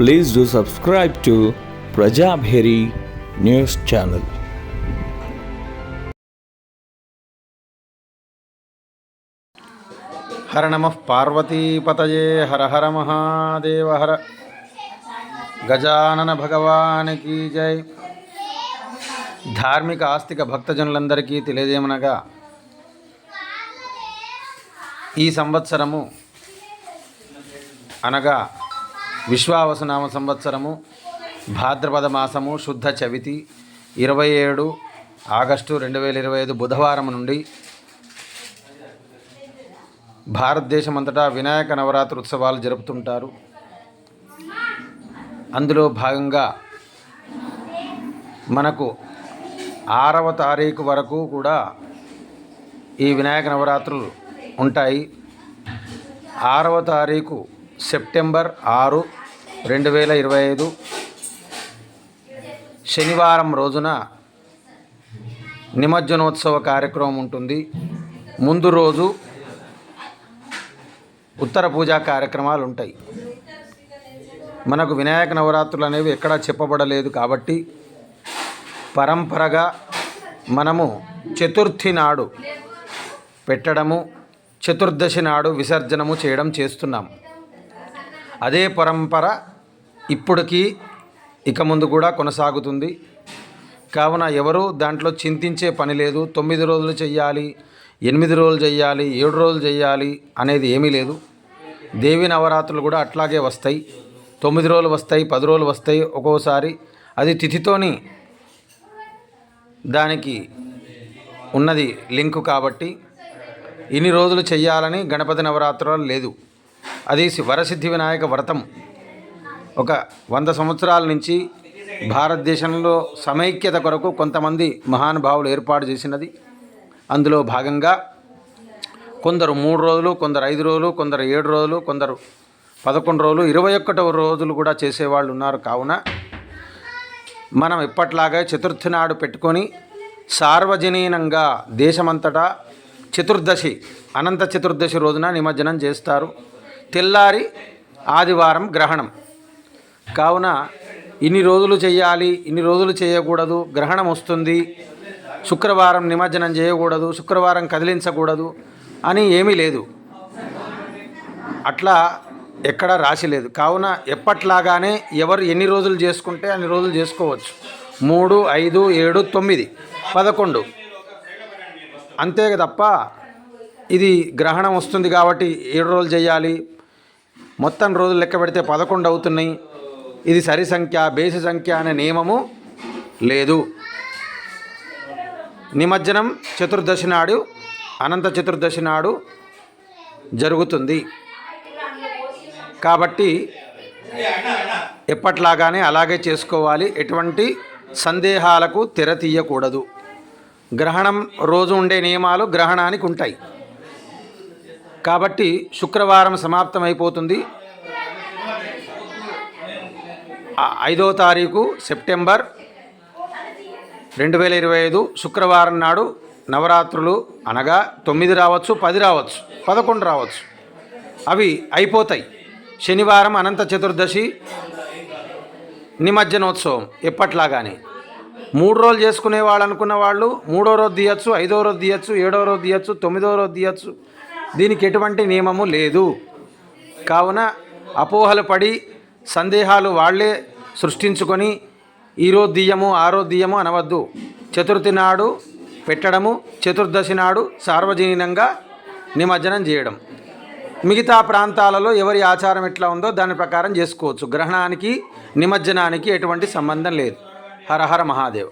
Please do subscribe to Prajabheri News Channel. హర నమః పార్వతీపతయే హర హర మహాదేవ హర గజానన భగవానికి జై. ధార్మిక ఆస్తిక భక్తజనులందరికీ తెలియజేయమనగా, ఈ సంవత్సరము అనగా విశ్వావసునామ సంవత్సరము భాద్రపద మాసము శుద్ధ చవితి 27 ఆగస్టు 2025 బుధవారం నుండి భారతదేశమంతటా వినాయక నవరాత్రి ఉత్సవాలు జరుపుతుంటారు. అందులో భాగంగా మనకు 6వ తారీఖు వరకు కూడా ఈ వినాయక నవరాత్రులు ఉంటాయి. 6వ తారీఖు సెప్టెంబర్ 6, 2025 శనివారం రోజున నిమజ్జనోత్సవ కార్యక్రమం ఉంటుంది. ముందు రోజు ఉత్తర పూజా కార్యక్రమాలు ఉంటాయి. మనకు వినాయక నవరాత్రులు అనేవి ఎక్కడా చెప్పబడలేదు కాబట్టి పరంపరగా మనము చతుర్థి నాడు పెట్టడము, చతుర్దశి నాడు విసర్జనము చేయడం చేస్తున్నాం. అదే పరంపర ఇప్పటికీ ఇక ముందు కూడా కొనసాగుతుంది. కావున ఎవరు దాంట్లో చింతించే పని లేదు. 9 రోజులు చెయ్యాలి, 8 రోజులు చెయ్యాలి, 7 రోజులు చెయ్యాలి అనేది ఏమీ లేదు. దేవి నవరాత్రులు కూడా అట్లాగే వస్తాయి. 9 రోజులు వస్తాయి, 10 రోజులు వస్తాయి. ఒక్కోసారి అది తిథితోని దానికి ఉన్నది లింకు కాబట్టి ఇన్ని రోజులు చెయ్యాలని గణపతి నవరాత్రులు లేదు. అది వరసిద్ధి వినాయక వ్రతం ఒక 100 సంవత్సరాల నుంచి భారతదేశంలో సమైక్యత కొరకు కొంతమంది మహానుభావులు ఏర్పాటు చేసినది. అందులో భాగంగా కొందరు 3 రోజులు, కొందరు 5 రోజులు, కొందరు 7 రోజులు, కొందరు 11 రోజులు, 21వ రోజులు కూడా చేసేవాళ్ళు ఉన్నారు. కావున మనం ఎప్పట్లాగా చతుర్థి నాడు పెట్టుకొని సార్వజనీనంగా దేశమంతటా చతుర్దశి, అనంత చతుర్దశి రోజున నిమజ్జనం చేస్తారు. తెల్లారి ఆదివారం గ్రహణం. కావున ఇన్ని రోజులు చేయాలి, ఇన్ని రోజులు చేయకూడదు, గ్రహణం వస్తుంది, శుక్రవారం నిమజ్జనం చేయకూడదు, శుక్రవారం కదిలించకూడదు అని ఏమీ లేదు. అట్లా ఎక్కడ రాసి లేదు. కావున ఎప్పట్లాగానే ఎవరు ఎన్ని రోజులు చేసుకుంటే అన్ని రోజులు చేసుకోవచ్చు. 3, 5, 7, 9, 11 అంతే తప్ప ఇది గ్రహణం వస్తుంది కాబట్టి 7 రోజులు చేయాలి, మొత్తం రోజులు లెక్క పెడితే 11 అవుతున్నాయి, ఇది సరి సంఖ్య బేసి సంఖ్య అనే నియమము లేదు. నిమజ్జనం చతుర్దశి నాడు, అనంత చతుర్దశి నాడు జరుగుతుంది. కాబట్టి ఎప్పట్లాగానే అలాగే చేసుకోవాలి. ఎటువంటి సందేహాలకు తెర తీయకూడదు. గ్రహణం రోజు ఉండే నియమాలు గ్రహణానికి ఉంటాయి. కాబట్టి శుక్రవారం సమాప్తమైపోతుంది. 5వ తారీఖు సెప్టెంబర్ 2025 శుక్రవారం నాడు నవరాత్రులు అనగా 9 రావచ్చు, 10 రావచ్చు, 11 రావచ్చు, అవి అయిపోతాయి. శనివారం అనంత చతుర్దశి నిమజ్జనోత్సవం ఎప్పట్లాగానే 3 రోజులు చేసుకునే వాళ్ళు అనుకున్న వాళ్ళు 3వ రోజు తీయచ్చు, 5వ రోజు తీయచ్చు, 7వ రోజు తీయచ్చు, 9వ రోజు తీయచ్చు. దీనికి ఎటువంటి నియమము లేదు. కావున అపోహలు పడి సందేహాలు వాళ్ళే సృష్టించుకొని ఈరోజు దియ్యము, ఆ రోజు దియ్యము అనవద్దు. చతుర్థి నాడు పెట్టడము, చతుర్దశి నాడు సార్వజనీనంగా నిమజ్జనం చేయడం. మిగతా ప్రాంతాలలో ఎవరి ఆచారం ఎట్లా ఉందో దాని ప్రకారం చేసుకోవచ్చు. గ్రహణానికి నిమజ్జనానికి ఎటువంటి సంబంధం లేదు. హర హర మహాదేవ్.